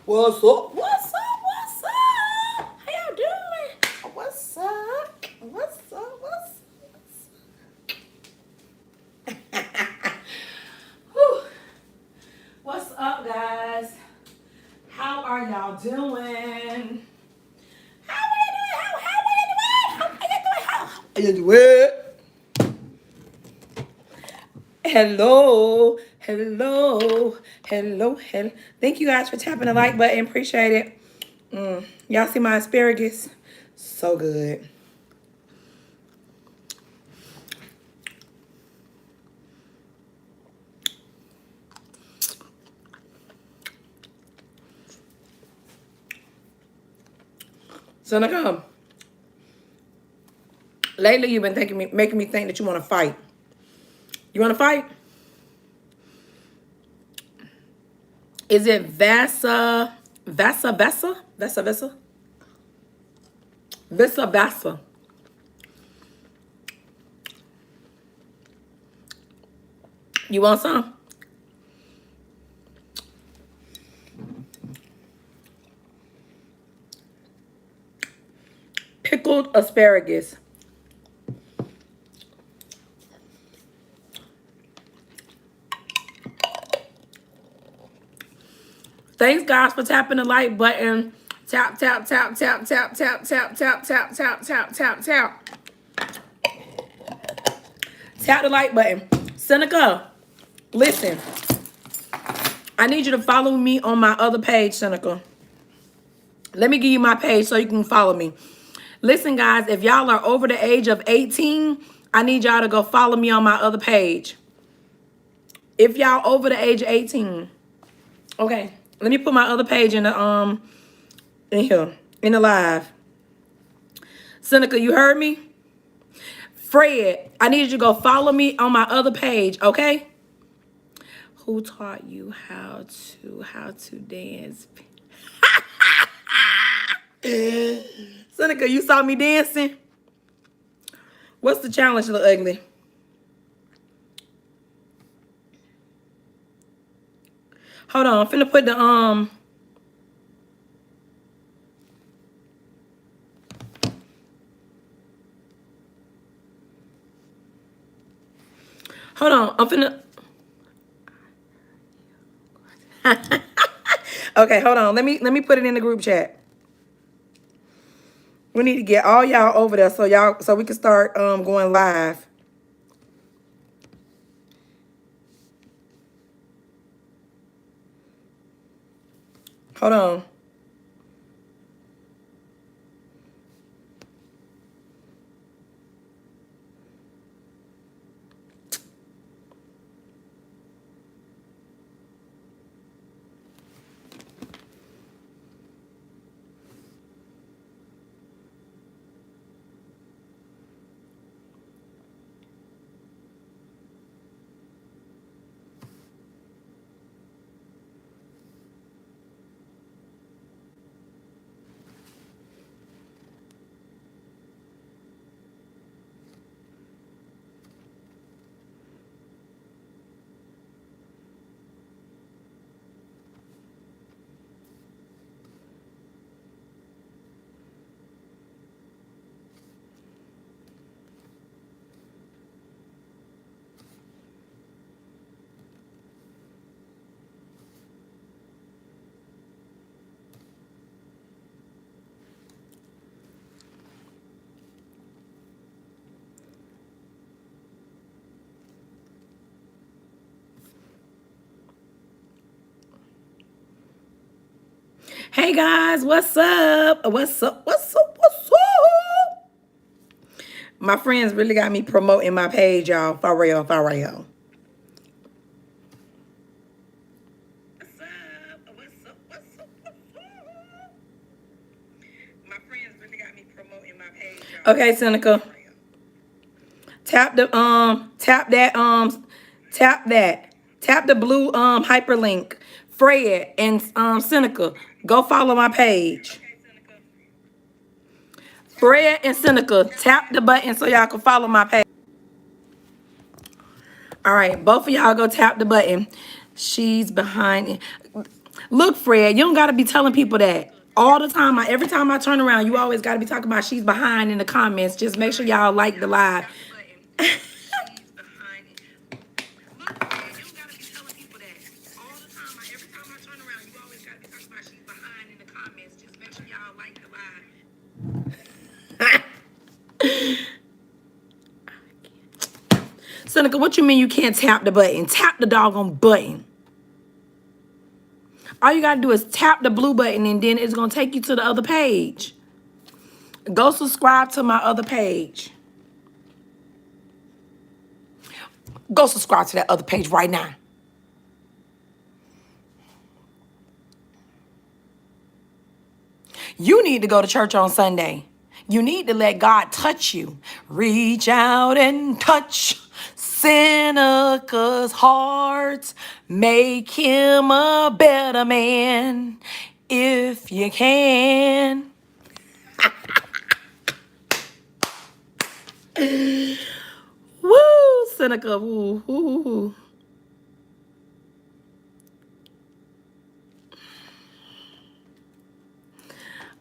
What's up? What's up? What's up? How y'all doing? What's up? What's up? Whew. What's up, guys? How are y'all doing? How are you doing? How are you doing? How are you doing? How are you doing? Hello, hello. Thank you guys for tapping the like button. Appreciate it. Y'all see my asparagus? So good. Seneca, lately you've been making me think that you want to fight. You want to fight? Is it Vasa? You want some? Pickled asparagus. Thanks, guys, for tapping the like button. Tap, tap, tap, tap, tap, tap, tap, tap, tap, tap, tap, tap, tap. Tap the like button. Seneca, listen. I need you to follow me on my other page, Seneca. Let me give you my page so you can follow me. Listen, guys, if y'all are over the age of 18, I need y'all to go follow me on my other page. If y'all over the age of 18. Okay, let me put my other page in the in here, in the live. Seneca, you heard me? Fred, I need you to go follow me on my other page, okay? Who taught you how to dance? Seneca, you saw me dancing? What's the challenge, Little Ugly? Hold on, I'm finna put the hold on, I'm finna okay, hold on. Let me put it in the group chat. We need to get all y'all over there so we can start going live. Hold on. Hey guys, what's up? What's up? My friends really got me promoting my page, y'all. For real. Okay, Seneca. Tap the blue hyperlink. Fred and Seneca. Go follow my page. Fred and Seneca, tap the button so y'all can follow my page. All right, both of y'all go tap the button. She's behind it. Look, Fred, you don't got to be telling people that all the time. Every time I turn around, you always got to be talking about she's behind in the comments. Just make sure y'all like the live. Seneca, what you mean you can't tap the button? Tap the doggone button. All you gotta do is tap the blue button and then it's gonna take you to the other page. Go subscribe to my other page. Go subscribe to that other page right now. You need to go to church on Sunday. You need to let God touch you. Reach out and touch Seneca's heart. Make him a better man if you can. Woo, Seneca. Woo, woo, woo.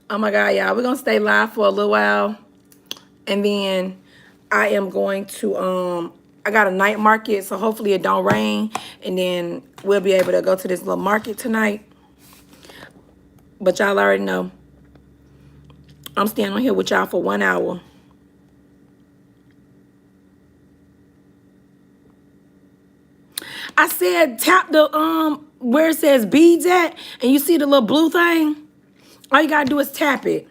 Oh my God, y'all. We're going to stay live for a little while. And then I am going to, I got a night market, so hopefully it don't rain. And then we'll be able to go to this little market tonight. But y'all already know, I'm staying on here with y'all for 1 hour. I said tap the, where it says beads at, and you see the little blue thing? All you gotta do is tap it.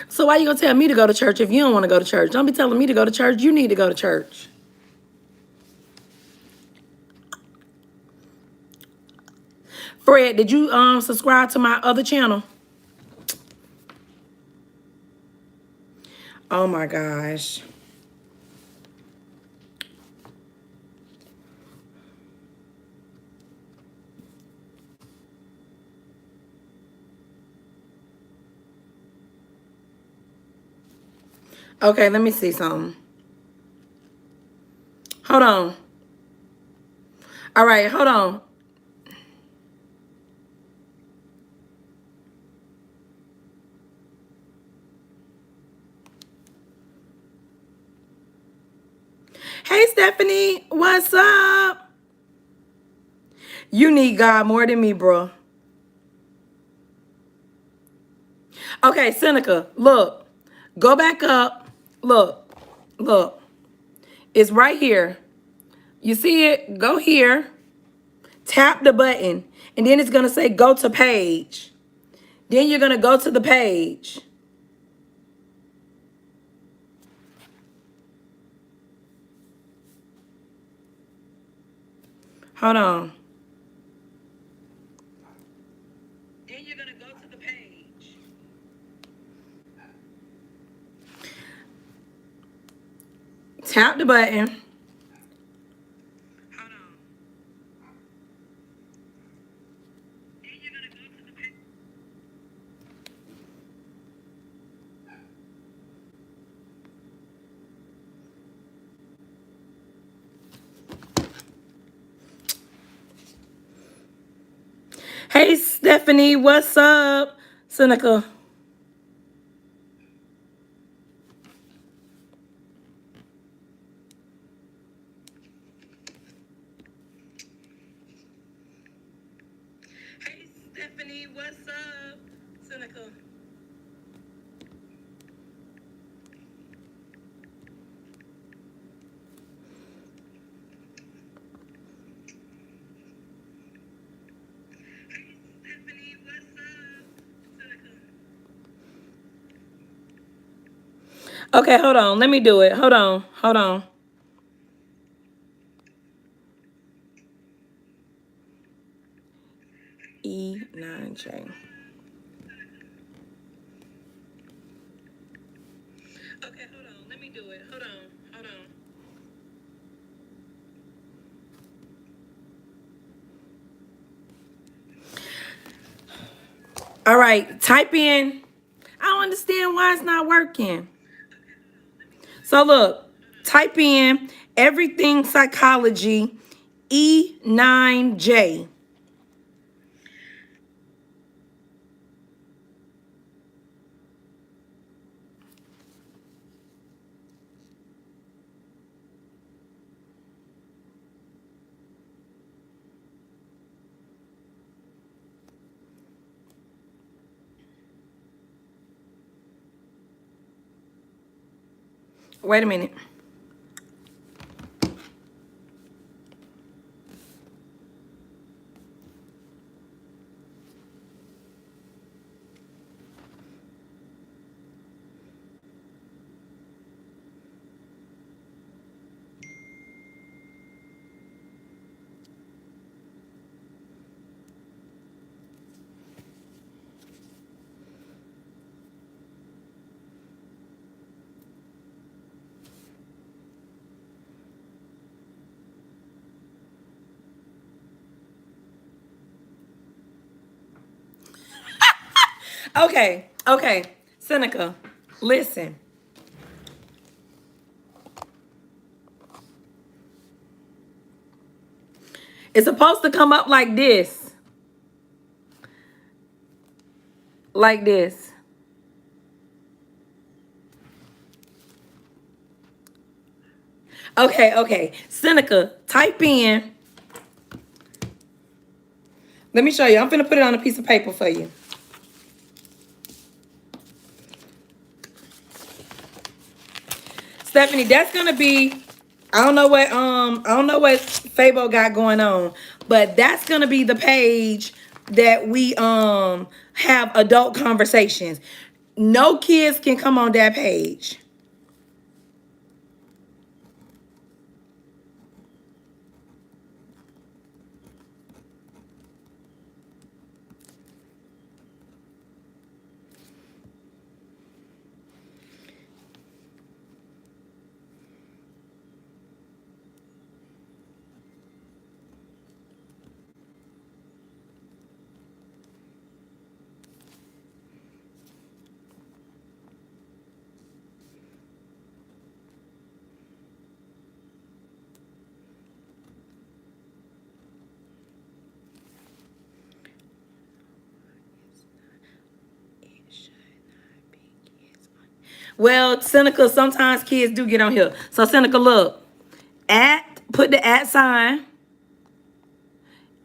So why you gonna tell me to go to church if you don't want to go to church? Don't be telling me to go to church. You need to go to church. Fred, did you subscribe to my other channel? Oh my gosh. Okay, let me see something. Hold on. All right, hold on. Hey, Stephanie, what's up? You need God more than me, bro. Okay, Seneca, look. Go back up. Look. Look. It's right here. You see it? Go here. Tap the button. And then it's going to say go to page. Then you're going to go to the page. Hold on. Then you're going to go to the page. Tap the button. Hold on. Then you're going to go to the page. Hey, Stephanie, what's up? Seneca. Hey, Stephanie, what's up? Seneca. Hey, Stephanie, what's up? Seneca. Okay, hold on. Let me do it. Hold on. Hold on. E9J. Okay, hold on. Let me do it. Hold on. Hold on. All right, type in. I don't understand why it's not working. So look, Type in Everything Psychology E9J. Wait a minute. Okay. Seneca, listen. It's supposed to come up like this. Like this. Okay. Seneca, type in. Let me show you. I'm finna put it on a piece of paper for you. Stephanie, that's gonna be, I don't know what Fabo got going on, but that's gonna be the page that we have adult conversations. No kids can come on that page. Well, Seneca, sometimes kids do get on here. So Seneca, look, put the @ sign,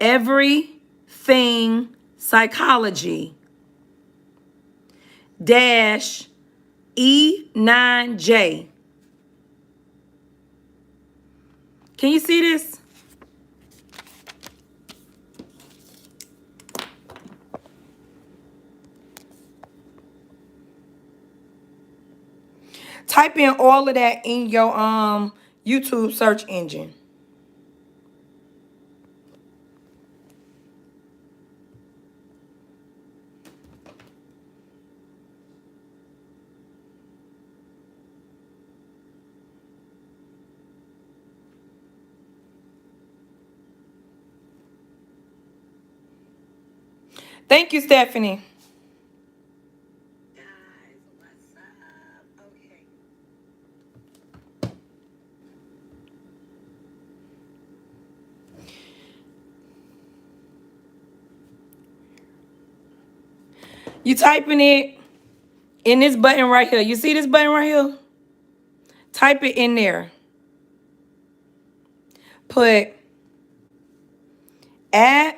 Everything Psychology dash E9J. Can you see this? Type in all of that in your YouTube search engine. Thank you, Stephanie. Guys, what's up? Okay. You typing it in this button right here. You see this button right here? Type it in there. Put @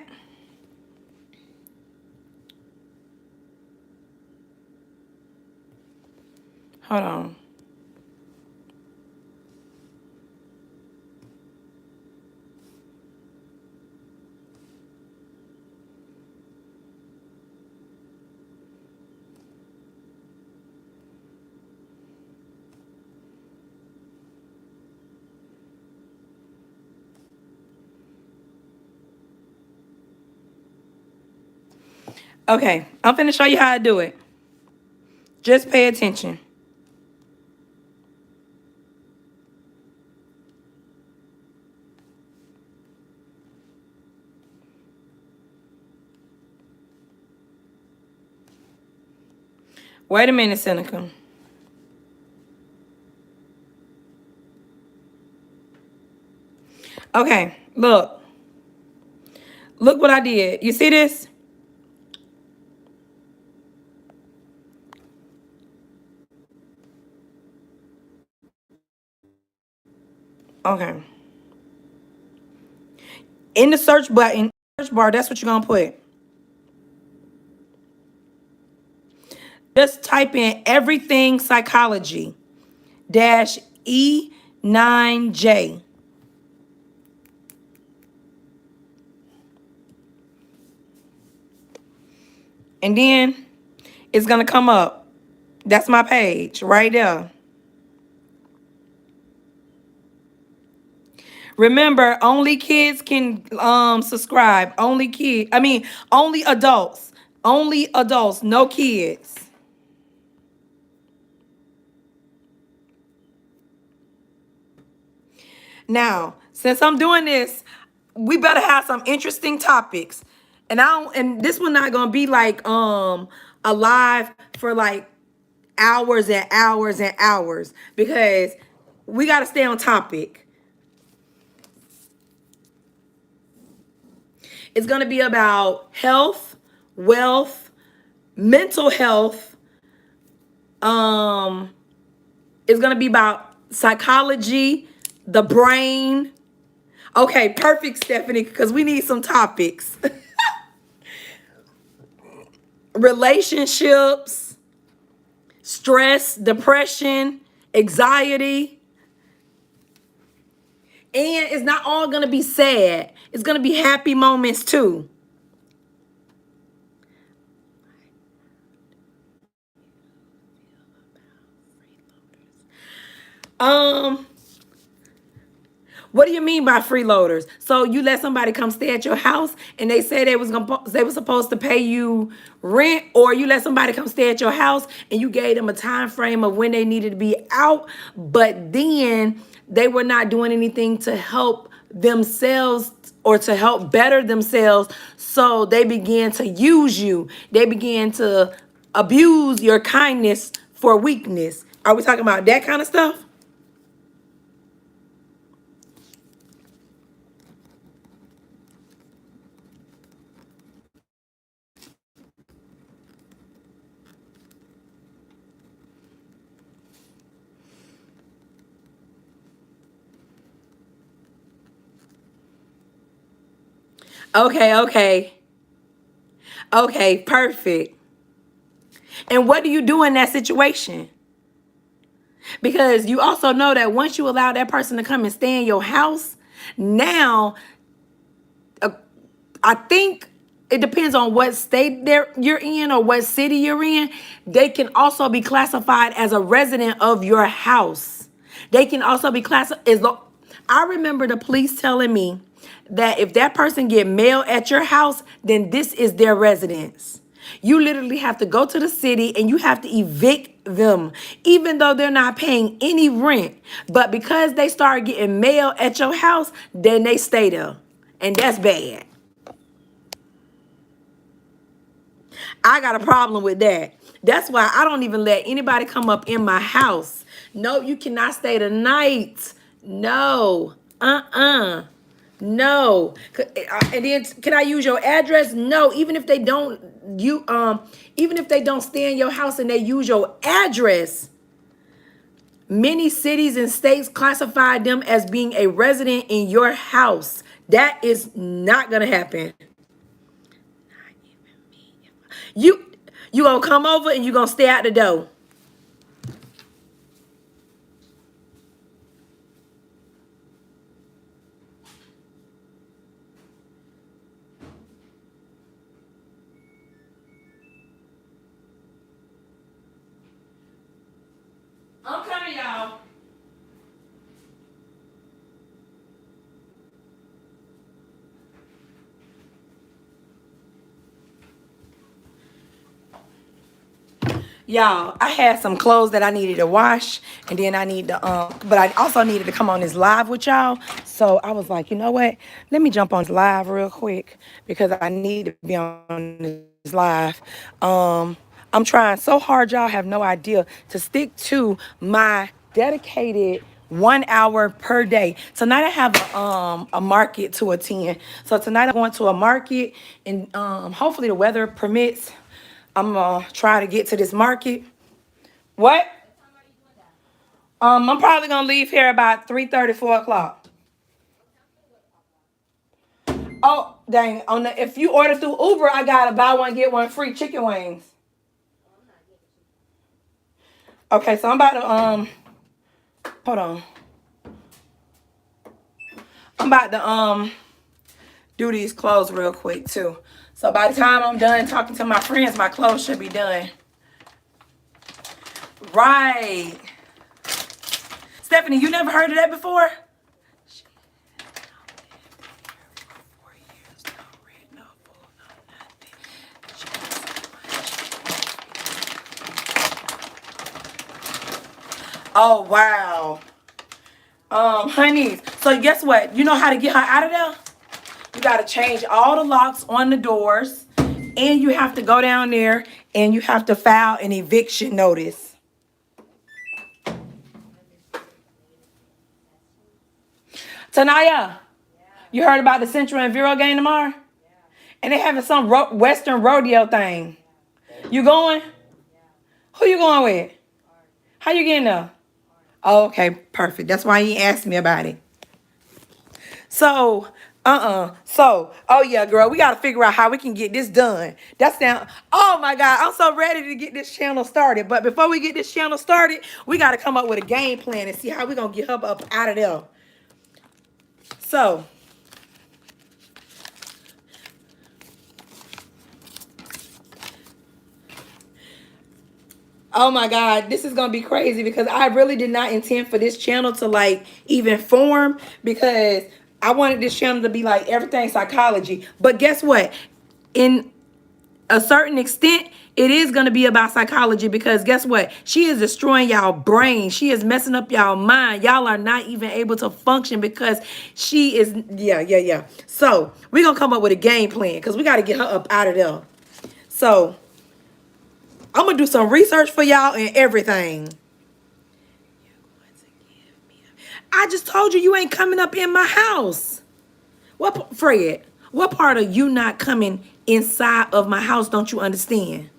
hold on. Okay, I'm finna show you how to do it. Just pay attention. Wait a minute, Seneca. Okay, look. Look what I did. You see this? Okay. In the search button, search bar, that's what you're gonna put. Just type in everything psychology dash E9J. And then it's gonna come up. That's my page right there. Remember, only kids can subscribe. Only adults. Only adults, no kids. Now, since I'm doing this, we better have some interesting topics. And this one not gonna be like alive for like hours and hours and hours because we gotta stay on topic. It's gonna be about health, wealth, mental health. Um, it's gonna be about psychology, the brain. Okay, perfect, Stephanie, because we need some topics. Relationships, stress, depression, anxiety. And it's not all gonna be sad. It's gonna be happy moments too. Um, what do you mean by freeloaders? So you let somebody come stay at your house and they say they were supposed to pay you rent, or you let somebody come stay at your house and you gave them a time frame of when they needed to be out, but then they were not doing anything to help themselves or to help better themselves. So they began to use you. They began to abuse your kindness for weakness. Are we talking about that kind of stuff? Okay, okay. Okay, perfect. And what do you do in that situation? Because you also know that once you allow that person to come and stay in your house, now uh, I think it depends on what state you're in or what city you're in. They can also be classified as a resident of your house. They can also be classified as I remember the police telling me that if that person get mail at your house, then this is their residence. You literally have to go to the city and you have to evict them, even though they're not paying any rent. But because they start getting mail at your house, then they stay there. And that's bad. I got a problem with that. That's why I don't even let anybody come up in my house. No, you cannot stay the night. No. No. And then can I use your address? No. Even if they don't stay in your house and they use your address, many cities and states classify them as being a resident in your house. That is not gonna happen. You you gonna come over and you gonna stay out the door. I'm coming, y'all. Y'all, I had some clothes that I needed to wash, and then I need to but I also needed to come on this live with y'all. So I was like, you know what? Let me jump on this live real quick because I need to be on this live. I'm trying so hard, y'all have no idea, to stick to my dedicated 1 hour per day. Tonight I have a market to attend. So tonight I'm going to a market, and hopefully the weather permits. I'm gonna try to get to this market. What? I'm probably gonna leave here about 3:30, 4 o'clock. Oh, dang. If you order through Uber, I got a buy one, get one free chicken wings. Okay, so I'm about to hold on. I'm about to do these clothes real quick too. So by the time I'm done talking to my friends, my clothes should be done. Right. Stephanie, you never heard of that before? Oh wow. Honeys. So guess what? You know how to get her out of there? You gotta change all the locks on the doors, and you have to go down there and you have to file an eviction notice. Tanaya, you heard about the Central and Vero game tomorrow? And they having some Western rodeo thing. You going? Who you going with? How you getting there? Oh, okay, perfect. That's why he asked me about it. So, oh yeah, girl, we gotta figure out how we can get this done. That's down. Oh my God, I'm so ready to get this channel started. But before we get this channel started, we gotta come up with a game plan and see how we gonna get her up out of there. So, oh my God, this is gonna be crazy because I really did not intend for this channel to like even form, because I wanted this channel to be like everything psychology. But guess what? In a certain extent, it is going to be about psychology, because guess what? She is destroying y'all brain. She is messing up y'all mind. Y'all are not even able to function because she is, yeah. So we're going to come up with a game plan because we got to get her up out of there. So I'm going to do some research for y'all and everything. I just told you ain't coming up in my house. What, Fred? What part of you not coming inside of my house don't you understand?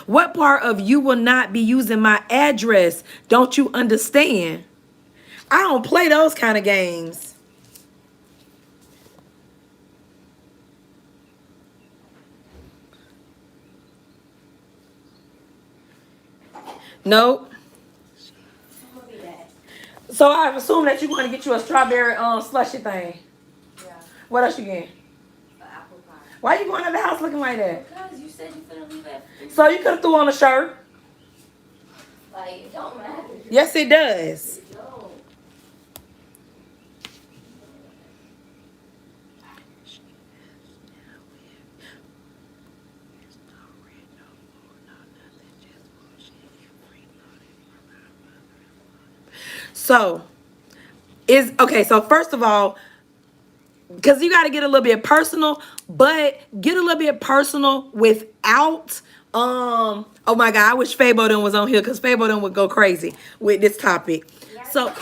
What part of you will not be using my address don't you understand? I don't play those kind of games. Nope. So I assume that you want to get you a strawberry slushy thing. Yeah. What else you getting? Apple pie. Why you going out the house looking like that? Because you said you couldn't leave that. So you could have threw on a shirt. Like, it don't matter. Yes, it does. No. So, okay, so first of all, because you got to get a little bit personal, but get a little bit personal without, oh my God, I wish Fabo done was on here, because Fabo done would go crazy with this topic. So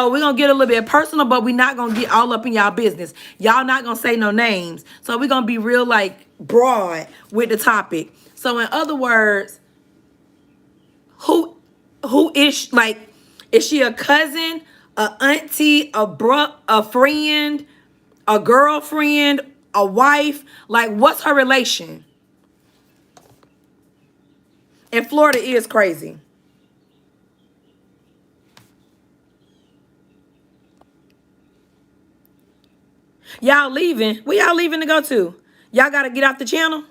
we're going to get a little bit personal, but we're not going to get all up in y'all business. Y'all not going to say no names. So we're going to be real, like, broad with the topic. So in other words, who is, like, is she a cousin, a auntie, a friend, a girlfriend, a wife? Like, what's her relation? And Florida is crazy. Y'all leaving? Where y'all leaving to go to? Y'all got to get off the channel?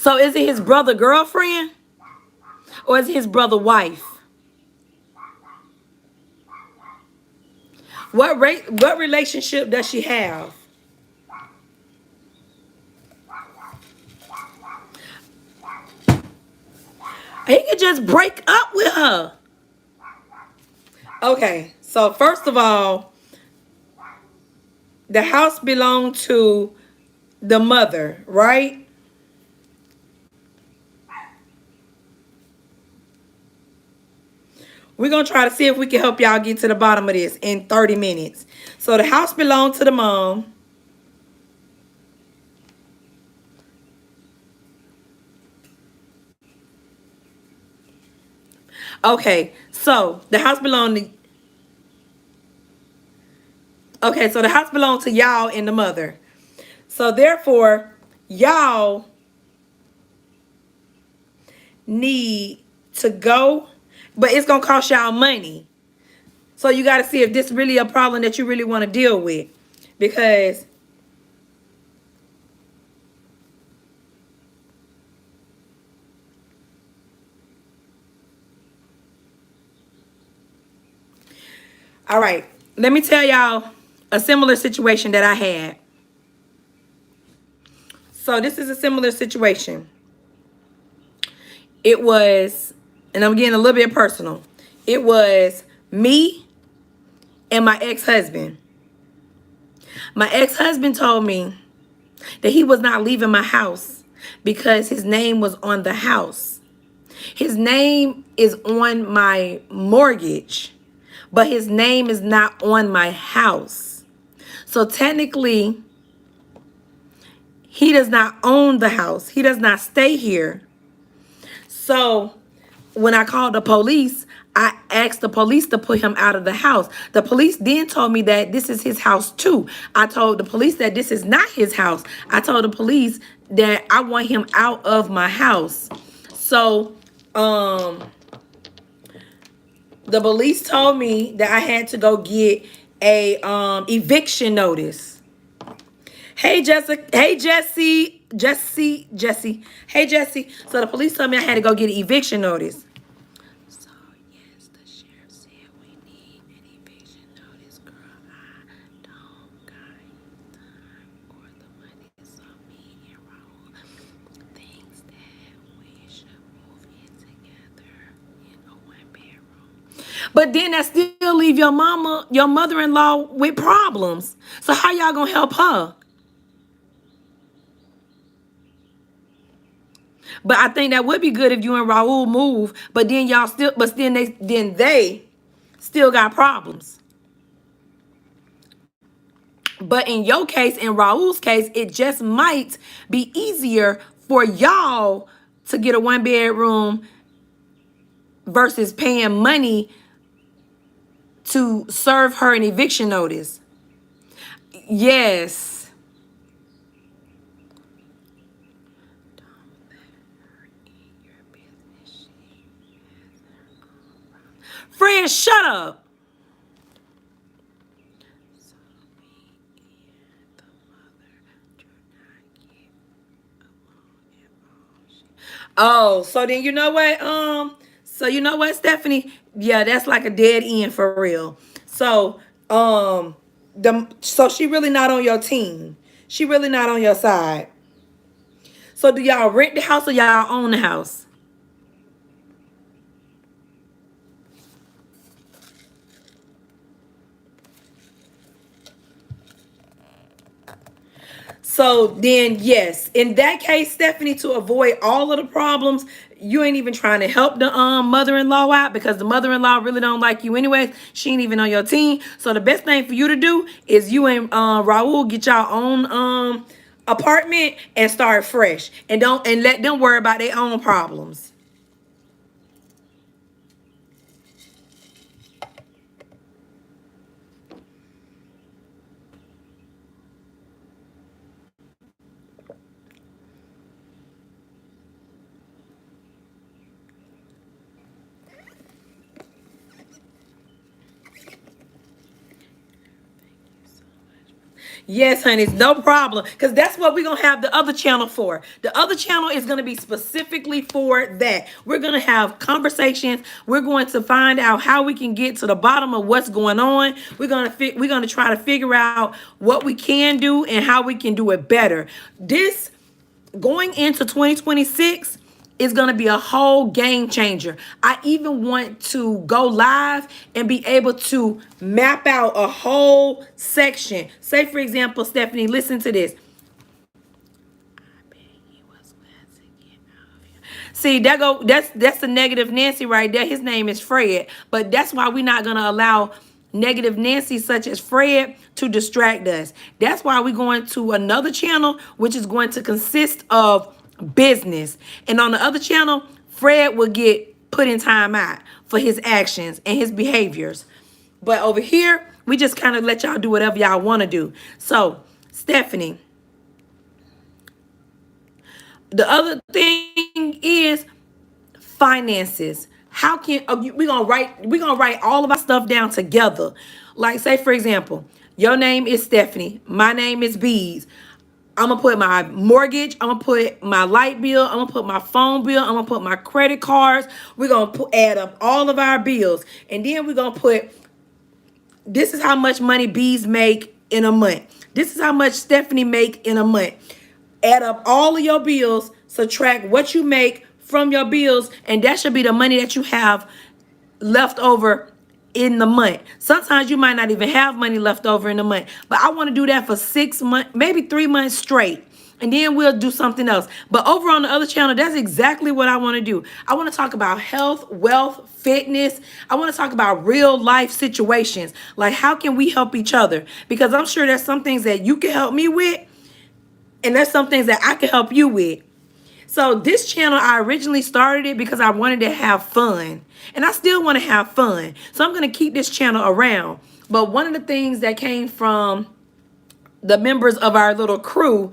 So is it his brother girlfriend or is it his brother wife? What relationship does she have? He could just break up with her. Okay, so first of all, the house belonged to the mother, right? We're going to try to see if we can help y'all get to the bottom of this in 30 minutes. So the house belonged to the mom. Okay, so the house belonged to... Okay, so the house belonged to y'all and the mother. So therefore, y'all need to go, but it's going to cost y'all money. So you got to see if this really a problem that you really want to deal with. Because all right, let me tell y'all a similar situation that I had. So this is a similar situation. It was, and I'm getting a little bit personal. It was me and my ex-husband. My ex-husband told me that he was not leaving my house because his name was on the house. His name is on my mortgage, but his name is not on my house. So technically, he does not own the house. He does not stay here. So when I called the police, I asked the police to put him out of the house. The police then told me that this is his house too. I told the police that this is not his house. I told the police that I want him out of my house. So, the police told me that I had to go get a eviction notice. Hey Jessica, hey Jesse. Hey Jesse. So the police told me I had to go get an eviction notice. So yes, the sheriff said we need an eviction notice, girl. I don't got time or the money. So me and Raul thinks that we should move in together in a one bedroom. But then that still leave your mother-in-law with problems. So how y'all gonna help her? But I think that would be good if you and Raul move. But then y'all still, but then they still got problems. But in your case, in Raul's case, it just might be easier for y'all to get a one bedroom versus paying money to serve her an eviction notice. Yes. Friend, shut up. Oh, so then you know what? So you know what, Stephanie? Yeah, that's like a dead end for real. So, so she really not on your team. She really not on your side. So do y'all rent the house or y'all own the house? So then, yes, in that case, Stephanie, to avoid all of the problems, you ain't even trying to help the mother-in-law out because the mother-in-law really don't like you anyways. She ain't even on your team. So the best thing for you to do is you and Raul get your own apartment and start fresh, and let them worry about their own problems. Yes, honey, it's no problem. Because that's what we're going to have the other channel for. The other channel is going to be specifically for that. We're going to have conversations. We're going to find out how we can get to the bottom of what's going on. We're going to try to figure out what we can do and how we can do it better. This going into 2026 is going to be a whole game changer. I even want to go live and be able to map out a whole section. Say, for example, Stephanie, listen to this. See, that's the negative Nancy right there. His name is Fred. But that's why we're not going to allow negative Nancy such as Fred to distract us. That's why we're going to another channel, which is going to consist of business. And on the other channel, Fred will get put in time out for his actions and his behaviors. But over here, we just kind of let y'all do whatever y'all want to do. So, Stephanie, the other thing is finances. How can we're gonna write all of our stuff down together? Like, say for example, your name is Stephanie, my name is Bees. I'm gonna put my mortgage, I'm gonna put my light bill, I'm gonna put my phone bill, I'm gonna put my credit cards. We're gonna add up all of our bills, and then we're gonna put, this is how much money Bees make in a month. This is how much Stephanie make in a month. Add up all of your bills, subtract what you make from your bills, and that should be the money that you have left over in the month. Sometimes you might not even have money left over in the month, but I want to do that for 6 months, maybe 3 months straight, and then we'll do something else. But over on the other channel, that's exactly what I want to do. I want to talk about health, wealth, fitness. I want to talk about real life situations, like how can we help each other, because I'm sure there's some things that you can help me with, and there's some things that I can help you with. So this channel, I originally started it because I wanted to have fun. And I still want to have fun. So I'm going to keep this channel around. But one of the things that came from the members of our little crew,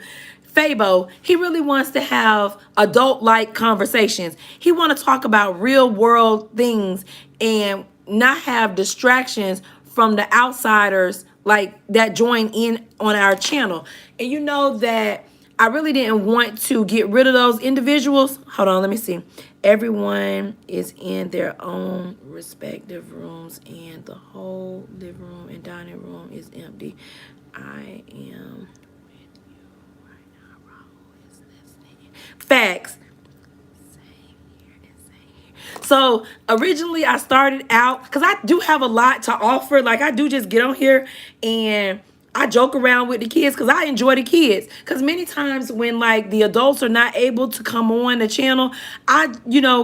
Fabo, he really wants to have adult-like conversations. He want to talk about real world things and not have distractions from the outsiders like that join in on our channel. And you know that I really didn't want to get rid of those individuals. Hold on, let me see. Everyone is in their own respective rooms and the whole living room and dining room is empty. I am with you right now. Raul is listening. Facts. So originally I started out, because I do have a lot to offer. Like, I do just get on here and I joke around with the kids because I enjoy the kids. Because many times when like the adults are not able to come on the channel, I,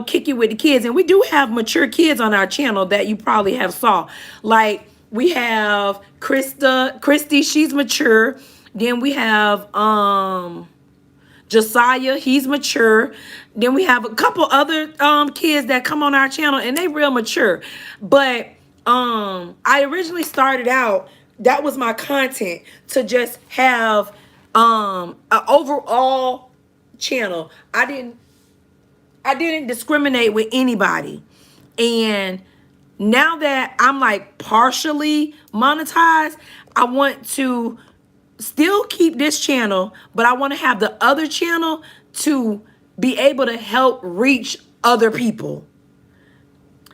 kick it with the kids. And we do have mature kids on our channel that you probably have saw. Like, we have Christy, she's mature. Then we have Josiah, he's mature. Then we have a couple other kids that come on our channel and they real mature. But I originally started out, that was my content, to just have an overall channel. I didn't discriminate with anybody. And now that I'm like partially monetized, I want to still keep this channel, but I want to have the other channel to be able to help reach other people.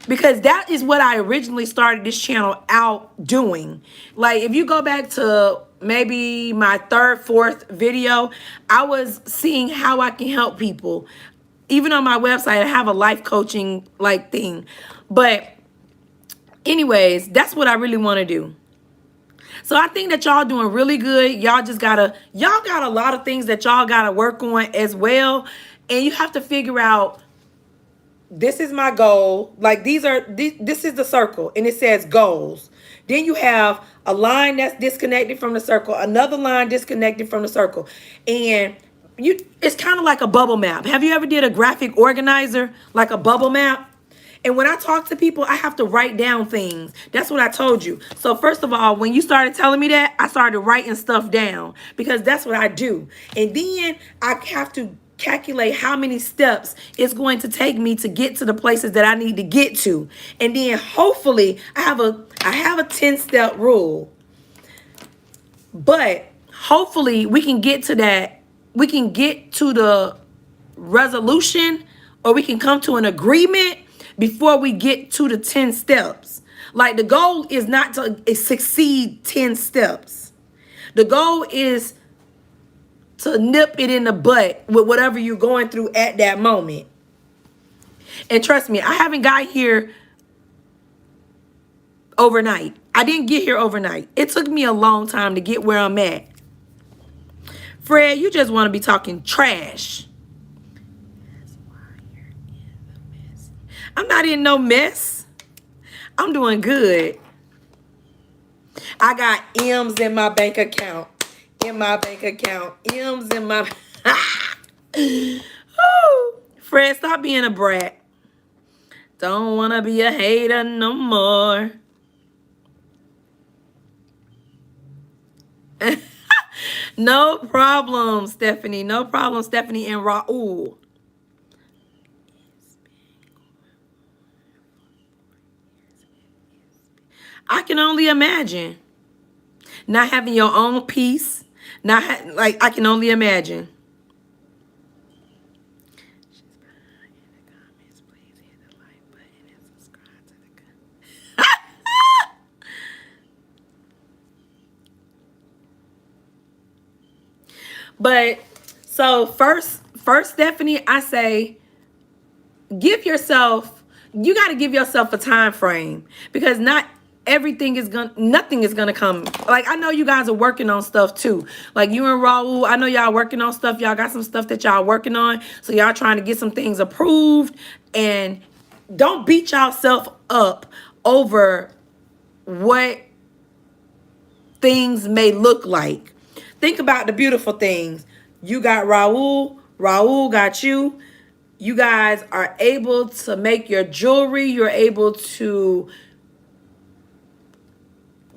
Because that is what I originally started this channel out doing. Like, if you go back to maybe my 3rd, 4th video, I was seeing how I can help people. Even on my website, I have a life coaching like thing. But anyways, that's what I really want to do. So I think that y'all doing really good. Y'all got a lot of things that y'all gotta work on as well. And you have to figure out, this is my goal. Like, this is the circle and it says goals. Then you have a line that's disconnected from the circle, another line disconnected from the circle. And it's kind of like a bubble map. Have you ever did a graphic organizer, like a bubble map? And when I talk to people, I have to write down things. That's what I told you. So first of all, when you started telling me that, I started writing stuff down because that's what I do. And then I have to calculate how many steps it's going to take me to get to the places that I need to get to. And then hopefully I have a 10-step rule. But hopefully we can get to that. We can get to the resolution, or we can come to an agreement before we get to the 10 steps. Like, the goal is not to succeed 10 steps. The goal is to nip it in the butt with whatever you're going through at that moment. And trust me, I haven't got here overnight. I didn't get here overnight. It took me a long time to get where I'm at. Fred, you just want to be talking trash. I'm not in no mess. I'm doing good. I got M's in my bank account. M's in my... Fred, stop being a brat. Don't want to be a hater no more. No problem, Stephanie. No problem, Stephanie and Raul. I can only imagine. Not having your own peace. Like, I can only imagine. But so first, Stephanie, I say, you got to give yourself a time frame, because nothing is gonna come. Like, I know you guys are working on stuff too. Like, you and Raul, I know y'all working on stuff. Y'all got some stuff that y'all working on. So y'all trying to get some things approved, and don't beat yourself up over what things may look like. Think about the beautiful things. You got Raul. Raul got you. You guys are able to make your jewelry. You're able to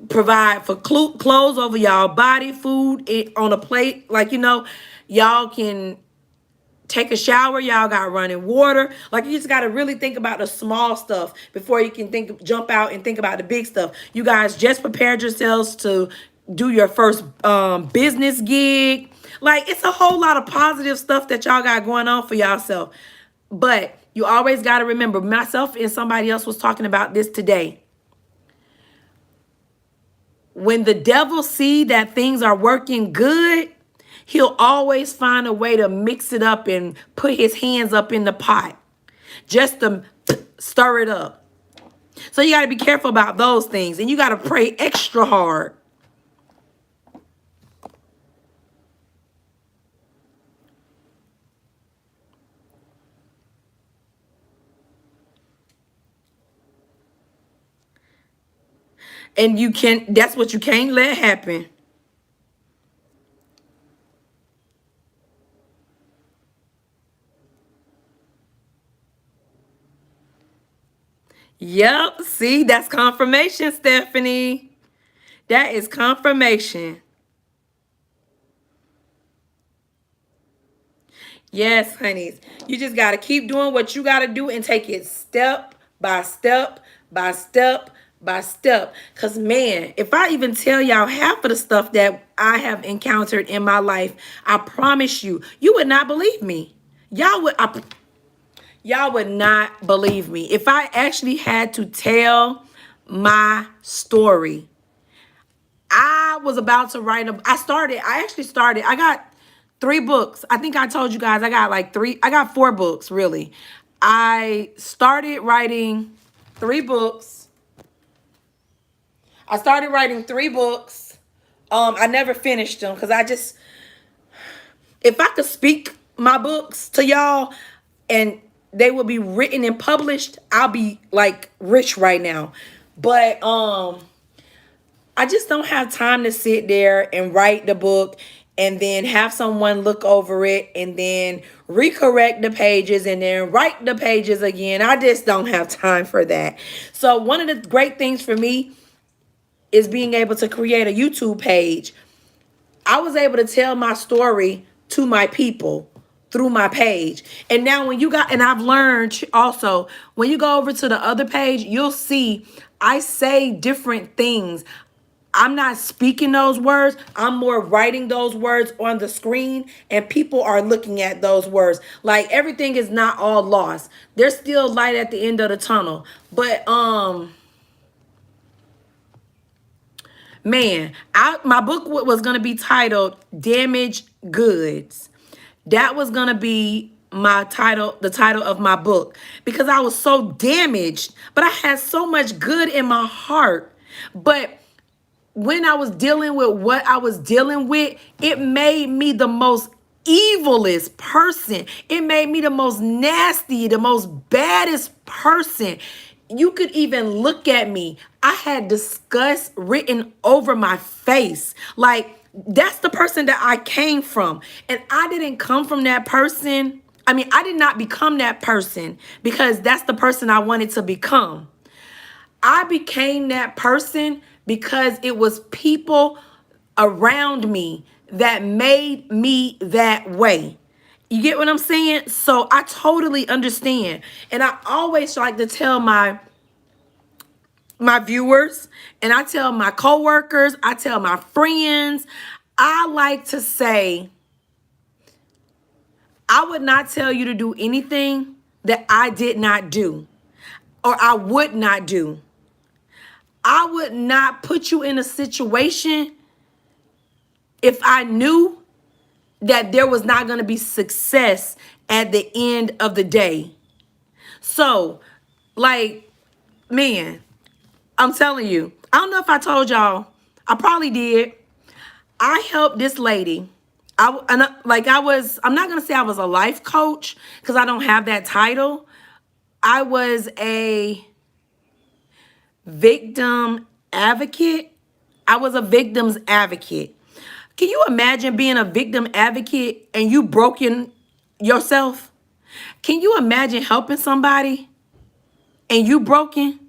provide for clothes over y'all body, food on a plate. Like, y'all can take a shower. Y'all got running water. Like, you just got to really think about the small stuff before you can jump out and think about the big stuff. You guys just prepared yourselves to do your first business gig. Like, it's a whole lot of positive stuff that y'all got going on for yourself. But you always got to remember, myself and somebody else was talking about this today. When the devil see that things are working good, he'll always find a way to mix it up and put his hands up in the pot just to stir it up. So you got to be careful about those things, and you got to pray extra hard. And that's what you can't let happen. Yep. See, that's confirmation, Stephanie. That is confirmation. Yes, honeys. You just got to keep doing what you got to do and take it step by step by step by step. Because, man, if I even tell y'all half of the stuff that I have encountered in my life, I promise you, you would not believe me. Y'all would not believe me. If I actually had to tell my story, I was about to write I got 3 books. I think I told you guys I got 4 books, really. I started writing 3 books. I never finished them because if I could speak my books to y'all and they will be written and published, I'll be like rich right now. But I just don't have time to sit there and write the book and then have someone look over it and then recorrect the pages and then write the pages again. I just don't have time for that. So one of the great things for me is being able to create a YouTube page. I was able to tell my story to my people through my page. And now I've learned also, when you go over to the other page, you'll see I say different things. I'm not speaking those words. I'm more writing those words on the screen, and people are looking at those words. Like, everything is not all lost. There's still light at the end of the tunnel. But man, my book was gonna be titled "Damaged Goods." That was gonna be my title, the title of my book, because I was so damaged, but I had so much good in my heart. But when I was dealing with what I was dealing with, it made me the most evilest person. It made me the most nasty, the most baddest person. You could even look at me. I had disgust written over my face. Like, that's the person that I came from. And I didn't come from that person. I mean, I did not become that person because that's the person I wanted to become. I became that person because it was people around me that made me that way. You get what I'm saying? So I totally understand. And I always like to tell my viewers, and I tell my coworkers, I tell my friends, I like to say, I would not tell you to do anything that I did not do or I would not do. I would not put you in a situation if I knew that there was not going to be success at the end of the day. So, like, man, I'm telling you, I don't know if I told y'all, I probably did. I helped this lady. I'm not going to say I was a life coach because I don't have that title. I was a victim advocate. I was a victim's advocate. Can you imagine being a victim advocate and you broken yourself? Can you imagine helping somebody and you broken?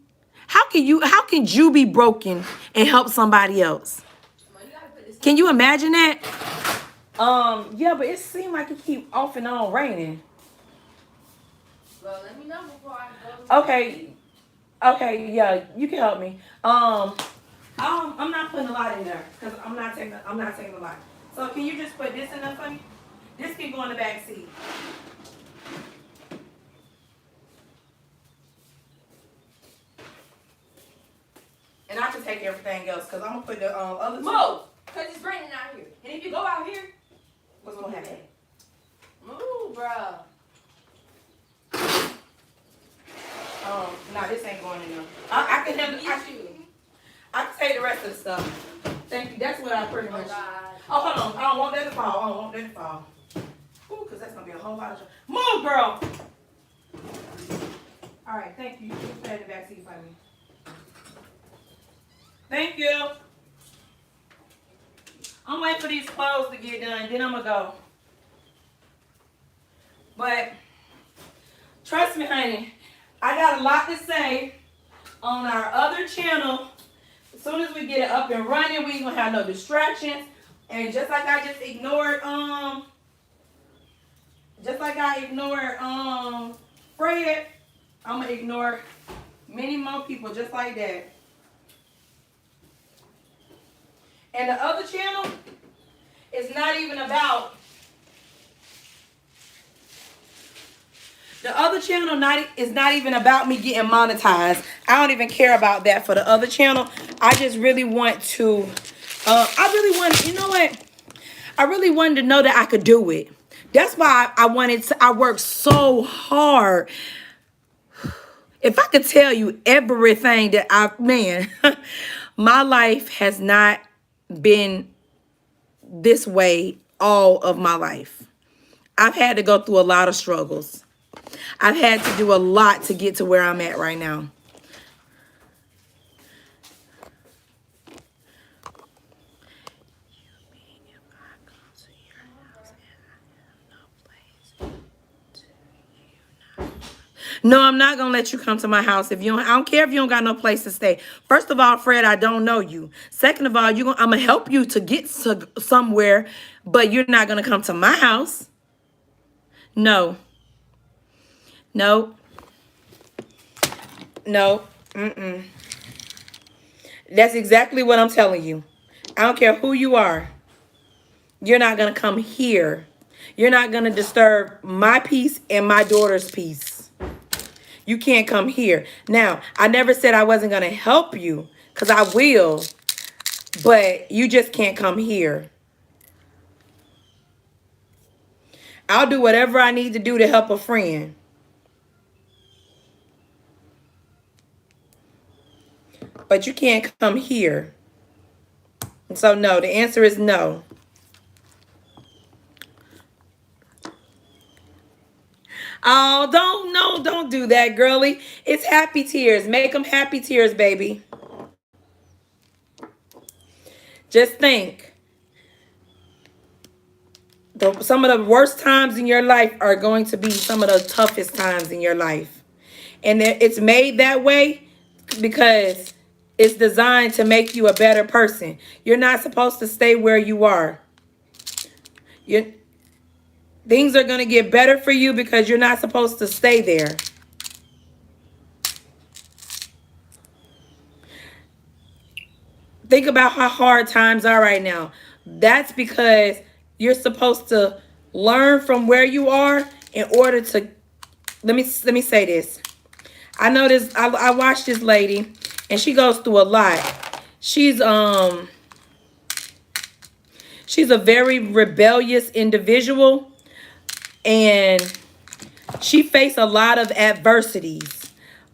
How can you be broken and help somebody else? Can you imagine that? Yeah, but it seemed like it keep off and on raining. Well, let me know before I go. Okay, yeah, you can help me. I'm not putting a lot in there because I'm not taking a lot. So can you just put this in there for me? This can go in the back seat. And I can take everything else because I'm gonna put the other two. Move, cause it's raining out here. And if you go out here, What's gonna happen? move, bro. Nah, this ain't going in there. I can handle. I can take the rest of the stuff. Thank you. That's what I pretty much. Oh, hold on. I don't want that to fall. Ooh, cause that's gonna be a whole lot of. Move, girl. All right. Thank you. You can put it in the back seat for me. Thank you. I'm waiting for these clothes to get done. Then I'm gonna go. But trust me, honey, I got a lot to say on our other channel. As soon as we get it up and running, we ain't gonna have no distractions. And just like I just ignored Fred, I'm gonna ignore many more people just like that. And the other channel is not even about. The other channel is not even about me getting monetized. I don't even care about that for the other channel. I just really want to. You know what? I really wanted to know that I could do it. That's why I worked so hard. If I could tell you everything that my life has not been this way all of my life. I've had to go through a lot of struggles. I've had to do a lot to get to where I'm at right now. No, I'm not gonna let you come to my house if you don't. I don't care if you don't got no place to stay. First of all, Fred, I don't know you. Second of all, I'm gonna help you to get somewhere, but you're not gonna come to my house. No. No. No. That's exactly what I'm telling you. I don't care who you are. You're not going to come here. You're not going to disturb my peace and my daughter's peace. You can't come here. Now, I never said I wasn't going to help you, because I will. But you just can't come here. I'll do whatever I need to do to help a friend. But you can't come here. So no, the answer is no. Oh, don't do that, girly. It's happy tears. Make them happy tears, baby. Just think. Some of the worst times in your life are going to be some of the toughest times in your life. And it's made that way because it's designed to make you a better person. You're not supposed to stay where you are. Things are going to get better for you because you're not supposed to stay there. Think about how hard times are right now. That's because you're supposed to learn from where you are in order to, let me say this. I know this, I watch this lady and she goes through a lot. She's a very rebellious individual, and she faced a lot of adversities.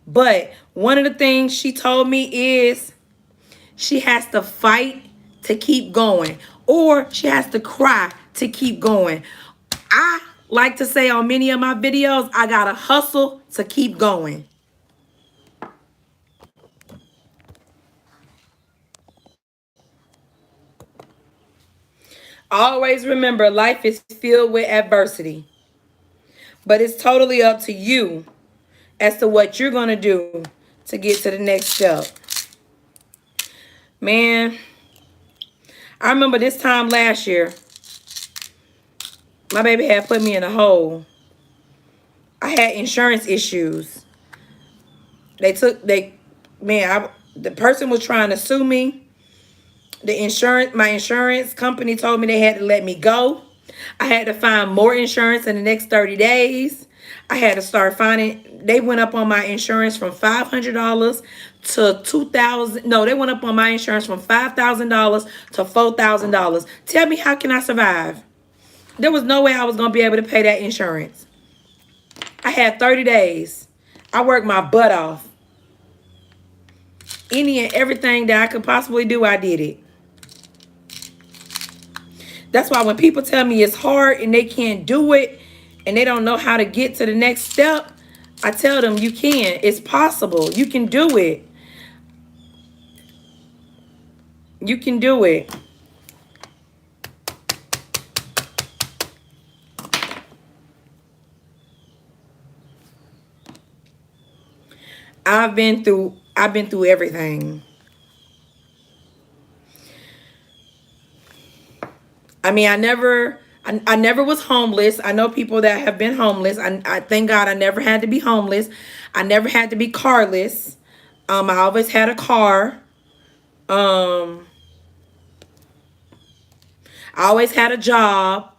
But one of the things she told me is she has to fight to keep going, or she has to cry to keep going. I like to say on many of my videos, I gotta hustle to keep going. Always remember, life is filled with adversity. But it's totally up to you as to what you're going to do to get to the next step. Man, I remember this time last year, my baby had put me in a hole. I had insurance issues. The person was trying to sue me. My insurance company told me they had to let me go. I had to find more insurance in the next 30 days. I had to start finding, they went up on my insurance from $500 to $2,000. No, they went up on my insurance from $5,000 to $4,000. Tell me, how can I survive? There was no way I was going to be able to pay that insurance. I had 30 days. I worked my butt off. Any and everything that I could possibly do, I did it. That's why when people tell me it's hard and they can't do it and they don't know how to get to the next step, I tell them you can. It's possible. You can do it. You can do it. I've been through everything. I mean, I never was homeless. I know people that have been homeless. I thank God I never had to be homeless. I never had to be carless. I always had a car. I always had a job.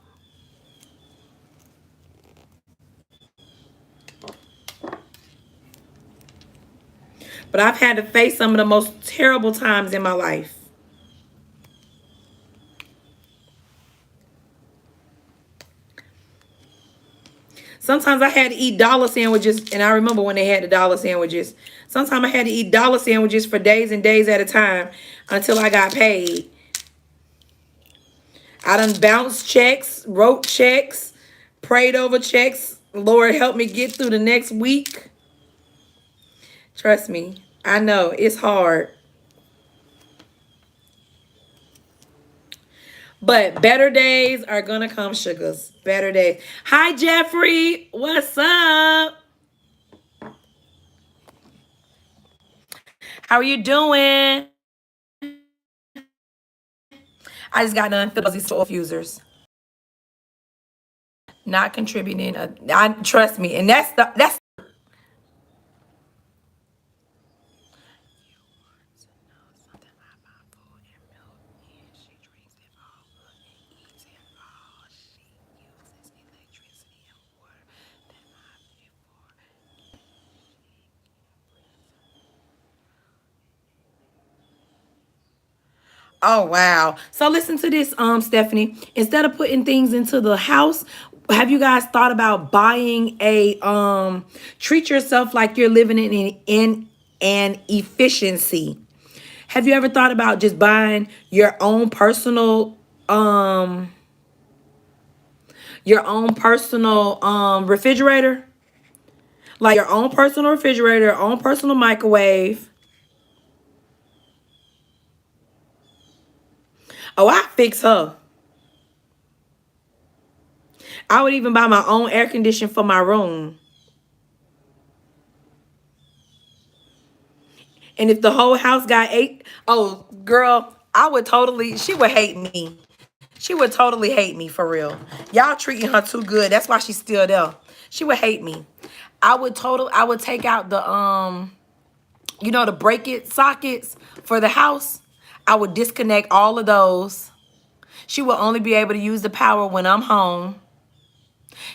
But I've had to face some of the most terrible times in my life. Sometimes I had to eat dollar sandwiches, and I remember when they had the dollar sandwiches. Sometimes I had to eat dollar sandwiches for days and days at a time until I got paid. I done bounced checks, wrote checks, prayed over checks. Lord, help me get through the next week. Trust me, I know it's hard. But better days are gonna come, sugars. Better days. Hi, Jeffrey. What's up? How are you doing? I just got done filling these soil fusers. Not contributing. Trust me, and that's. Oh wow. So listen to this, Stephanie. Instead of putting things into the house, have you guys thought about buying a treat yourself like you're living in an efficiency? Have you ever thought about just buying um your own personal refrigerator? Like your own personal refrigerator, your own personal microwave. Oh, I fix her. I would even buy my own air conditioner for my room. And if the whole house got eight, oh girl, I would totally, she would hate me. She would totally hate me for real. Y'all treating her too good. That's why she's still there. She would hate me. I would take out the the break it sockets for the house. I would disconnect all of those. She will only be able to use the power when I'm home.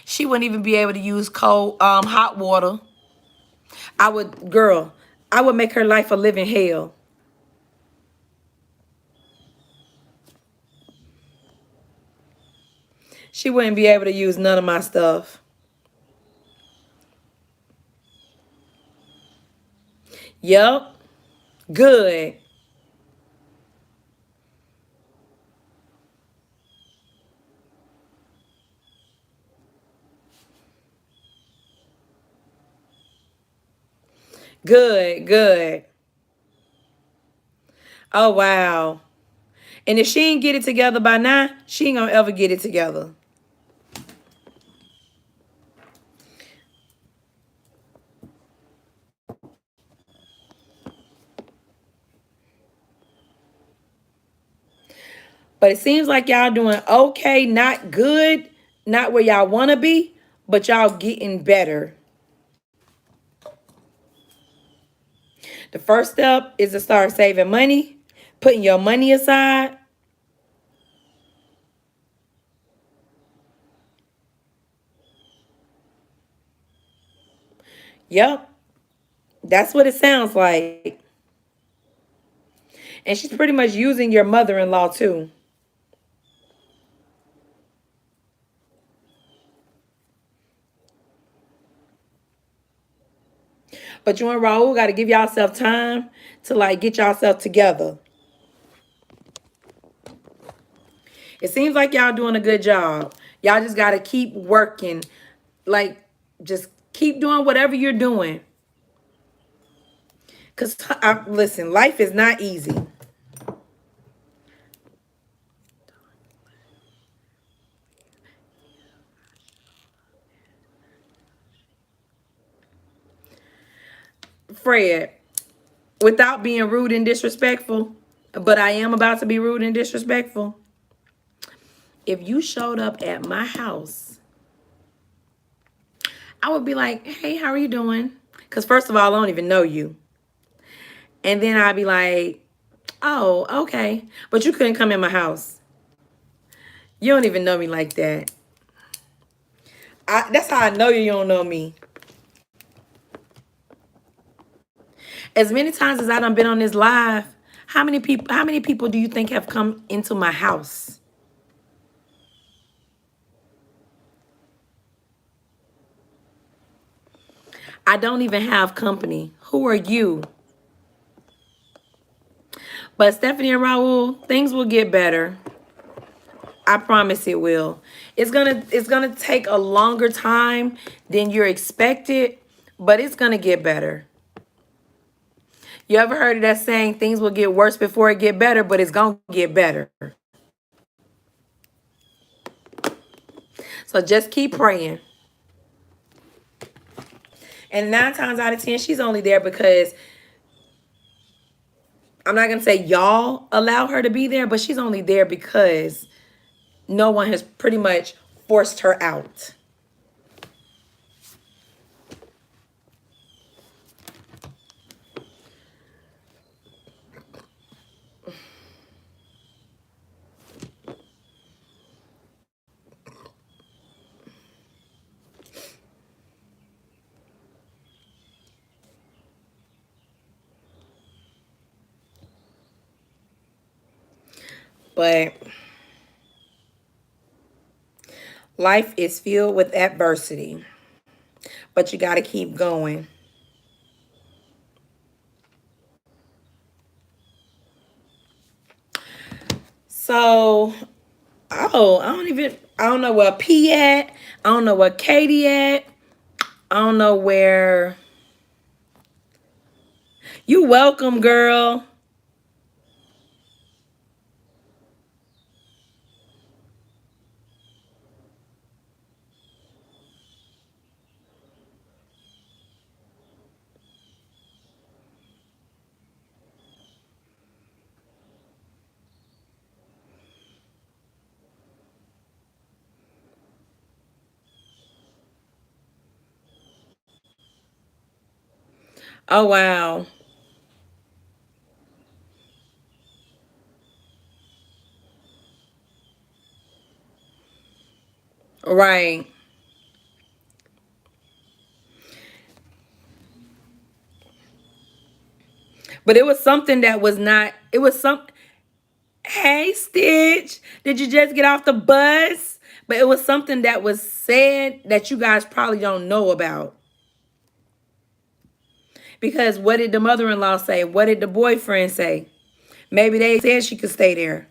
She wouldn't even be able to use cold hot water. I would make her life a living hell. She wouldn't be able to use none of my stuff. Yep. Good. Good. Good. Oh wow. And if she ain't get it together by now, she ain't gonna ever get it together. But it seems like y'all doing okay, not good, not where y'all wanna be, but y'all getting better. The first step is to start saving money, putting your money aside. Yep, that's what it sounds like. And she's pretty much using your mother-in-law too. But you and Raul got to give yourself time to like get yourself together. It seems like y'all doing a good job. Y'all just got to keep working. Like, just keep doing whatever you're doing. Because, listen, life is not easy. Fred, without being rude and disrespectful, but I am about to be rude and disrespectful. If you showed up at my house, I would be like, hey, how are you doing? Because first of all, I don't even know you. And then I'd be like, oh, okay. But you couldn't come in my house. You don't even know me like that. That's how I know you don't know me. As many times as I done been on this live, how many people do you think have come into my house? I don't even have company. Who are you? But Stephanie and Raul, things will get better. I promise it will. It's gonna take a longer time than you're expected, but it's gonna get better. You ever heard of that saying, things will get worse before it get better, but it's gonna get better. So just keep praying. And 9 times out of 10, she's only there because I'm not gonna say y'all allow her to be there, but she's only there because no one has pretty much forced her out. But life is filled with adversity. But you got to keep going. So, I don't know where P at. I don't know where Katie at. I don't know where. You welcome, girl. Oh, wow. Right. But it was something that was not, it was some, hey, Stitch, did you just get off the bus? But it was something that was said that you guys probably don't know about. Because what did the mother-in-law say? What did the boyfriend say? Maybe they said she could stay there.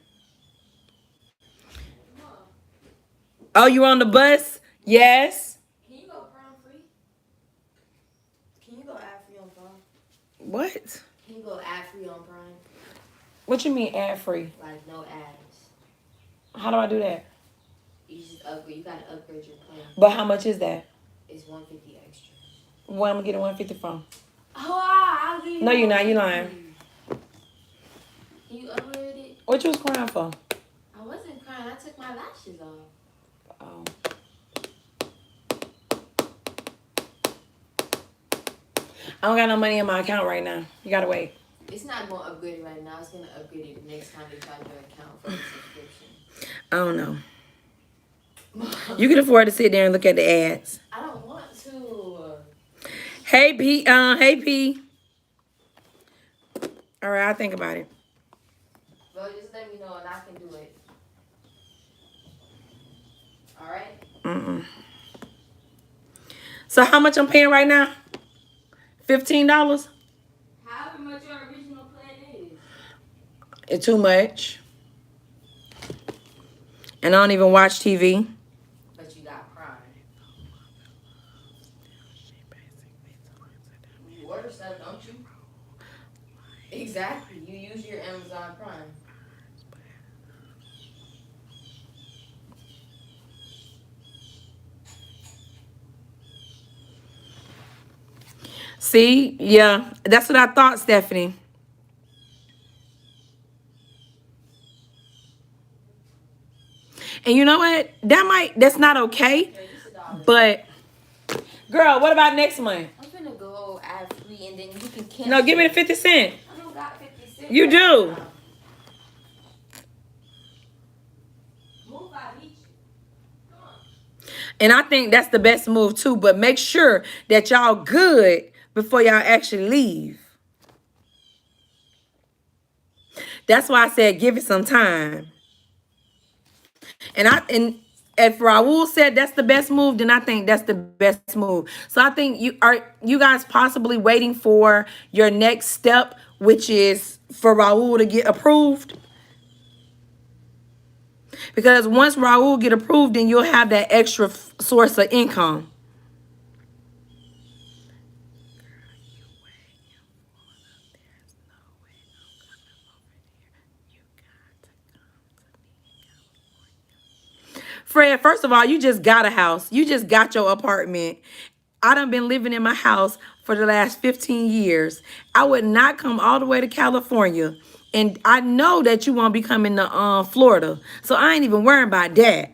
Oh, you on the bus? Yes. Can you go Prime free? Can you go ad free on Prime? What? Can you go ad free on Prime? What you mean ad free? Like no ads. How do I do that? You just upgrade. You gotta upgrade your plan. But how much is that? It's 150 extra. Where I'm gonna get a 150 from? Oh, I'll give you. No, you're not. You're lying. Can you upgrade it? What you was crying for? I wasn't crying. I took my lashes off. Oh. I don't got no money in my account right now. You gotta wait. It's not gonna upgrade it right now. It's gonna upgrade it next time they charge your account for the subscription. I don't know. You can afford to sit there and look at the ads. I don't want to. Hey P, hey P. All right, I'll think about it. Well, just let me know and I can do it. All right. So how much I'm paying right now? $15? However much your original plan is. It's too much. And I don't even watch TV. But you got Prime. You order stuff, don't you? Exactly. You use your Amazon Prime. See? Yeah, that's what I thought, Stephanie. And you know what? That's not okay. Yeah, just $1. But, girl, what about next month? I'm finna go ad free and then you can cancel. No, give me the 50 cents. I don't got 50 cents. You do. Now. Move out, each. Come on. And I think that's the best move too. But make sure that y'all good before y'all actually leave. That's why I said give it some time. And if Raul said that's the best move, then I think that's the best move. So I think you guys possibly waiting for your next step, which is for Raul to get approved. Because once Raul get approved, then you'll have that extra source of income. Fred, first of all, you just got a house. You just got your apartment. I done been living in my house for the last 15 years. I would not come all the way to California. And I know that you won't be coming to Florida. So I ain't even worrying about that.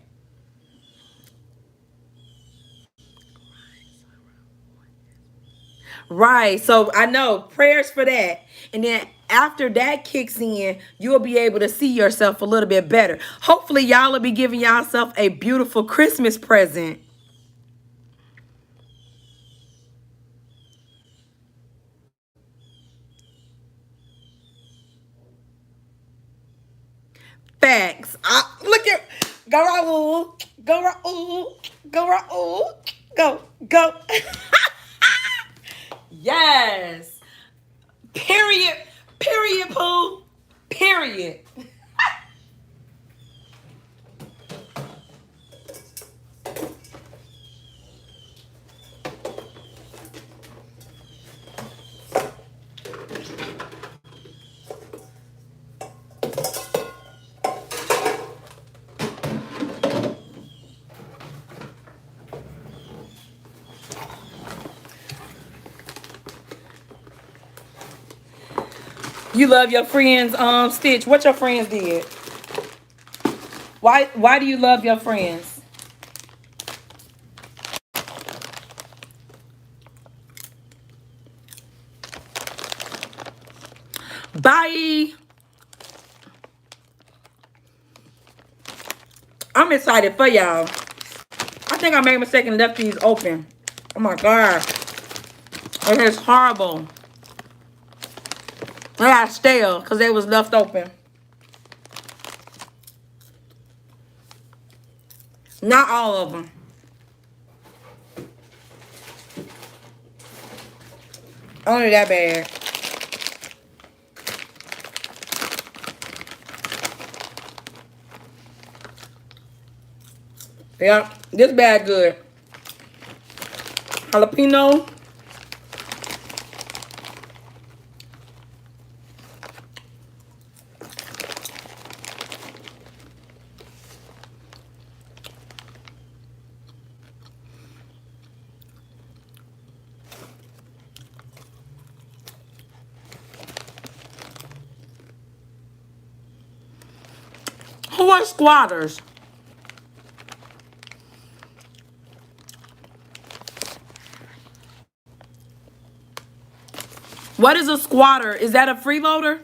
Right. So I know prayers for that. And then after that kicks in, you'll be able to see yourself a little bit better. Hopefully, y'all will be giving yourself a beautiful Christmas present. Facts. Look at go Raul. Go Raul. Go Raul. Go. Go. Yes. Period. Period, Pooh. Period. You love your friends, Stitch. What your friends did? Why do you love your friends? Bye. I'm excited for y'all. I think I made a mistake and left these open. Oh my God. It is horrible. They got stale because they was left open. Not all of them. Only that bad. Yeah, this bad good. Jalapeno. Who are squatters? What is a squatter? Is that a freeloader?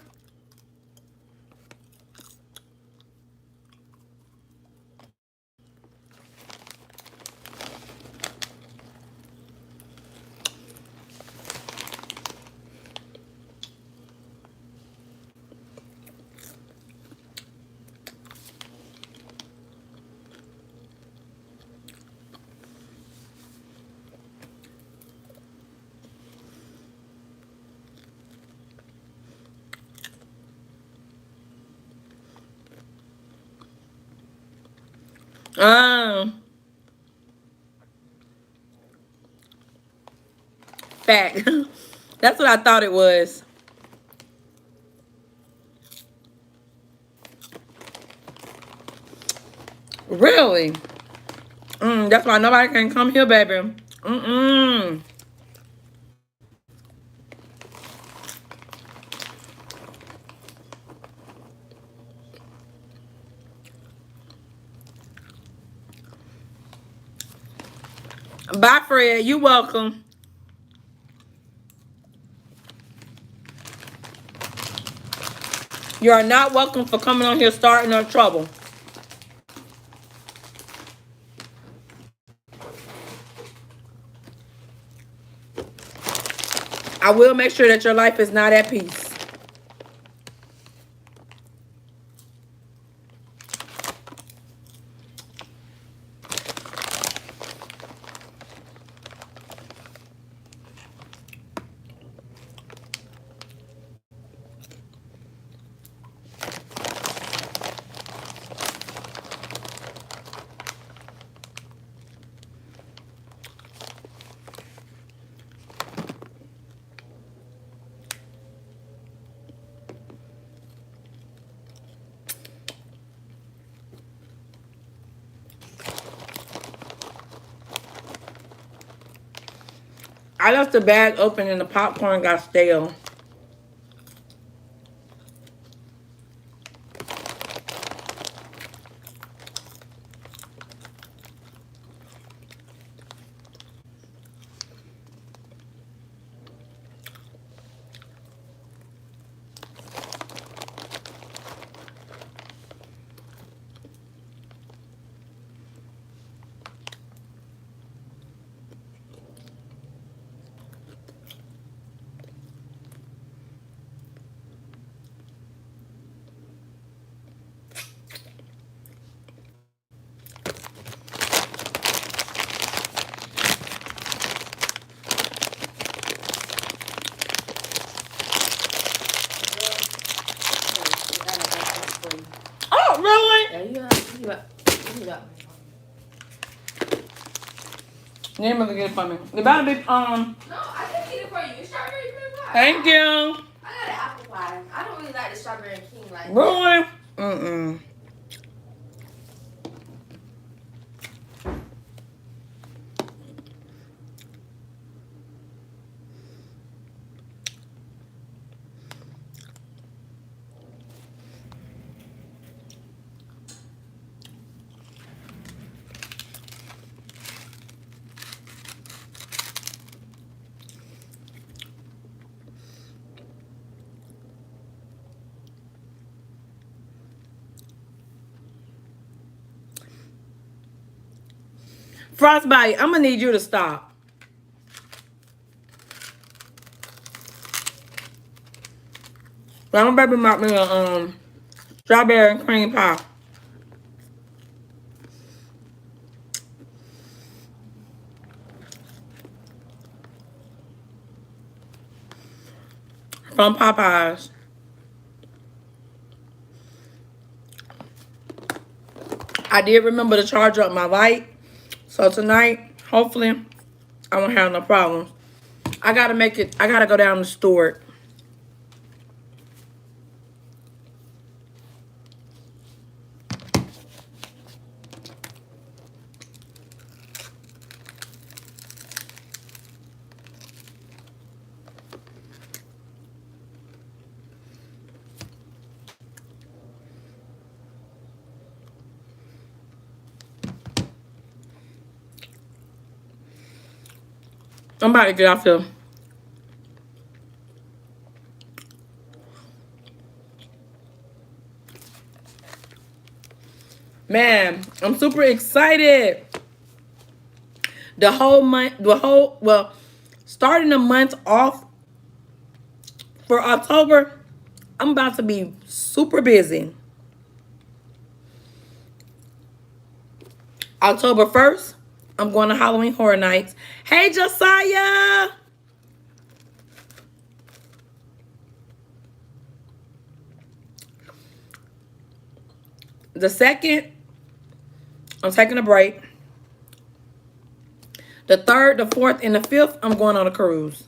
Fact. That's what I thought it was. Really? That's why nobody can come here, baby. Bye, Fred. You welcome. You are not welcome for coming on here starting up trouble. I will make sure that your life is not at peace. I left the bag open and the popcorn got stale. You got me. You ain't gonna get it for me. The better be No, I can get it for you. It's strawberry cream pie. Thank you. I got an apple pie. I don't really like the strawberry king like that. Really? Mm-mm. Frostbite, I'm gonna need you to stop. I'm baby make me a strawberry and cream pie. From Popeyes. I did remember to charge up my light. So tonight, hopefully, I won't have no problems. I gotta make it, I gotta go down and store it. I'm about to get off here. Man, I'm super excited. The whole month, well, starting the month off for October, I'm about to be super busy. October 1st, I'm going to Halloween Horror Nights. Hey, Josiah! The 2nd, I'm taking a break. The 3rd, the 4th, and the 5th, I'm going on a cruise.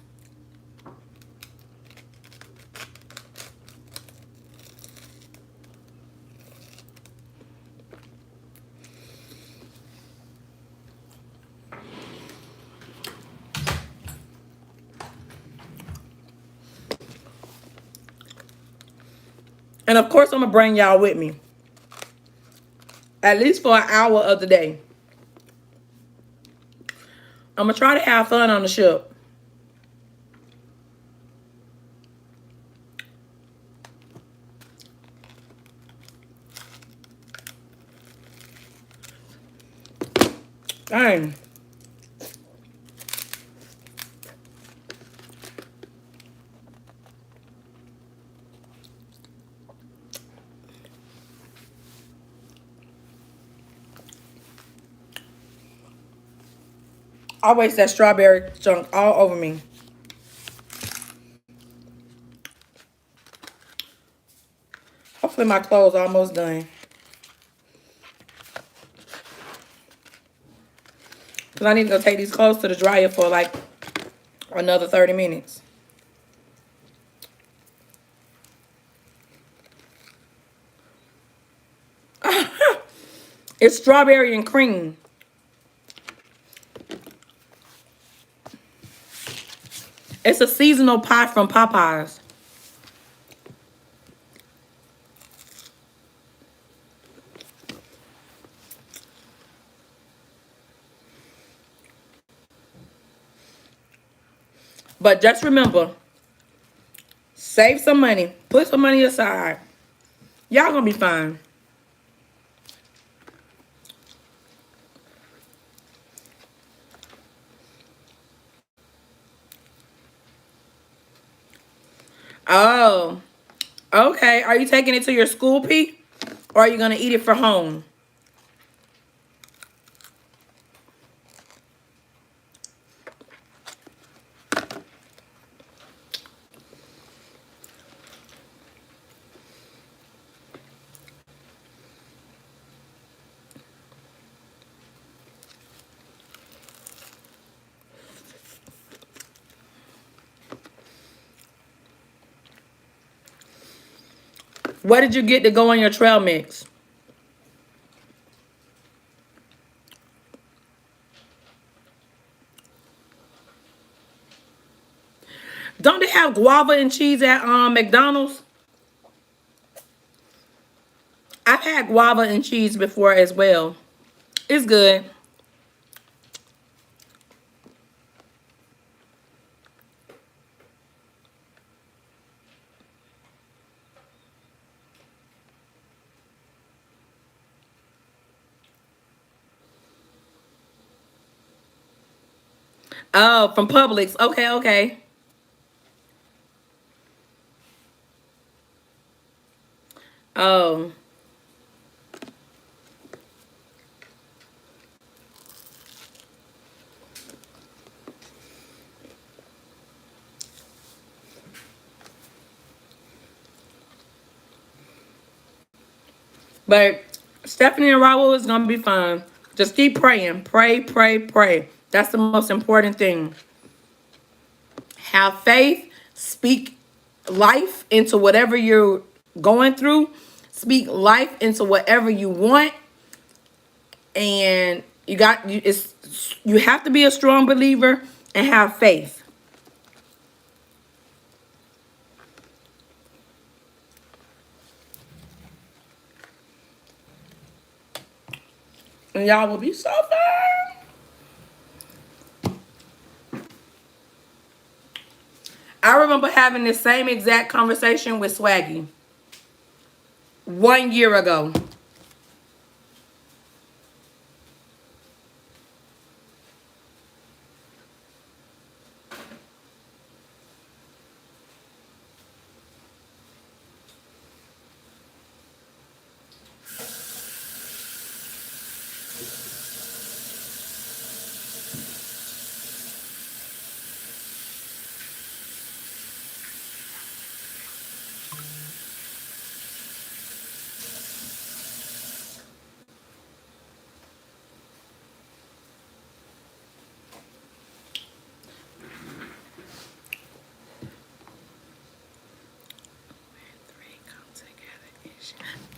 And of course, I'm going to bring y'all with me. At least for an hour of the day. I'm going to try to have fun on the ship. Dang. I waste that strawberry junk all over me. Hopefully my clothes are almost done. Because I need to go take these clothes to the dryer for like another 30 minutes. It's strawberry and cream. It's a seasonal pie from Popeyes. But just remember, save some money. Put some money aside. Y'all gonna be fine. Oh, okay. Are you taking it to your school, P? Or are you gonna eat it for home? What did you get to go on your trail mix? Don't they have guava and cheese at McDonald's? I've had guava and cheese before as well. It's good. Oh, from Publix. Okay, okay. Oh. But Stephanie and Raul is going to be fun. Just keep praying. Pray, pray, pray. That's the most important thing. Have faith. Speak life into whatever you're going through. Speak life into whatever you want. And you have to be a strong believer and have faith. And y'all will be so fun. I remember having the same exact conversation with Swaggy 1 year ago.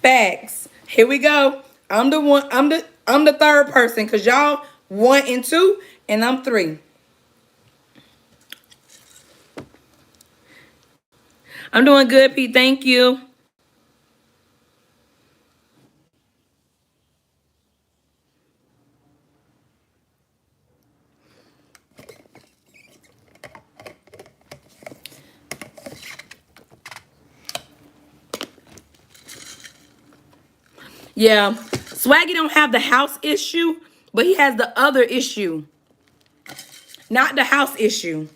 Facts. Here we go. I'm the one. I'm the third person because y'all 1 and 2, and I'm 3. I'm doing good, Pete. Thank you. Yeah, Swaggy don't have the house issue, but he has the other issue, not the house issue.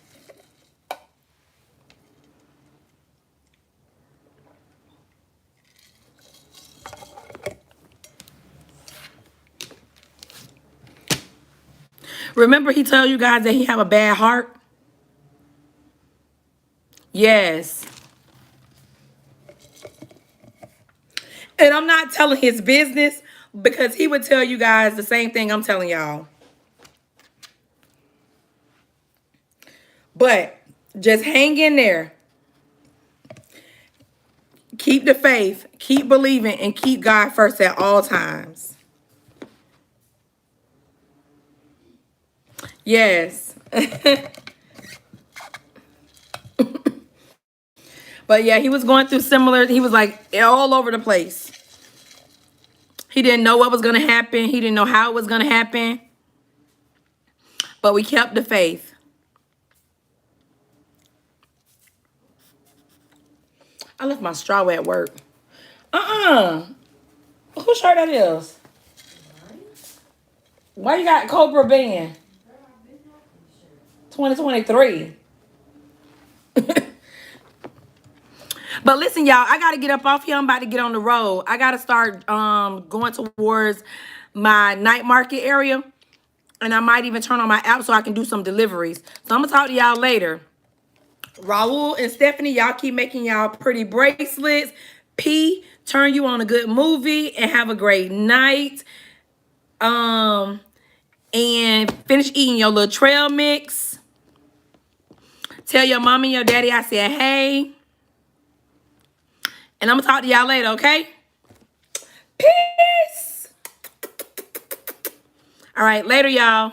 Remember he told you guys that he have a bad heart? Yes. And I'm not telling his business because he would tell you guys the same thing I'm telling y'all. But just hang in there. Keep the faith, keep believing, and keep God first at all times. Yes. But yeah, he was going through similar. He was like all over the place. He didn't know what was going to happen. He didn't know how it was going to happen. But we kept the faith. I left my straw at work. Whose shirt that is? Why you got Cobra Band? 2023. But listen, y'all, I got to get up off here. I'm about to get on the road. I got to start going towards my night market area. And I might even turn on my app so I can do some deliveries. So I'm going to talk to y'all later. Raul and Stephanie, y'all keep making y'all pretty bracelets. P, turn you on a good movie and have a great night. And finish eating your little trail mix. Tell your mom and your daddy I said hey. And I'm going to talk to y'all later, okay? Peace. All right, later, y'all.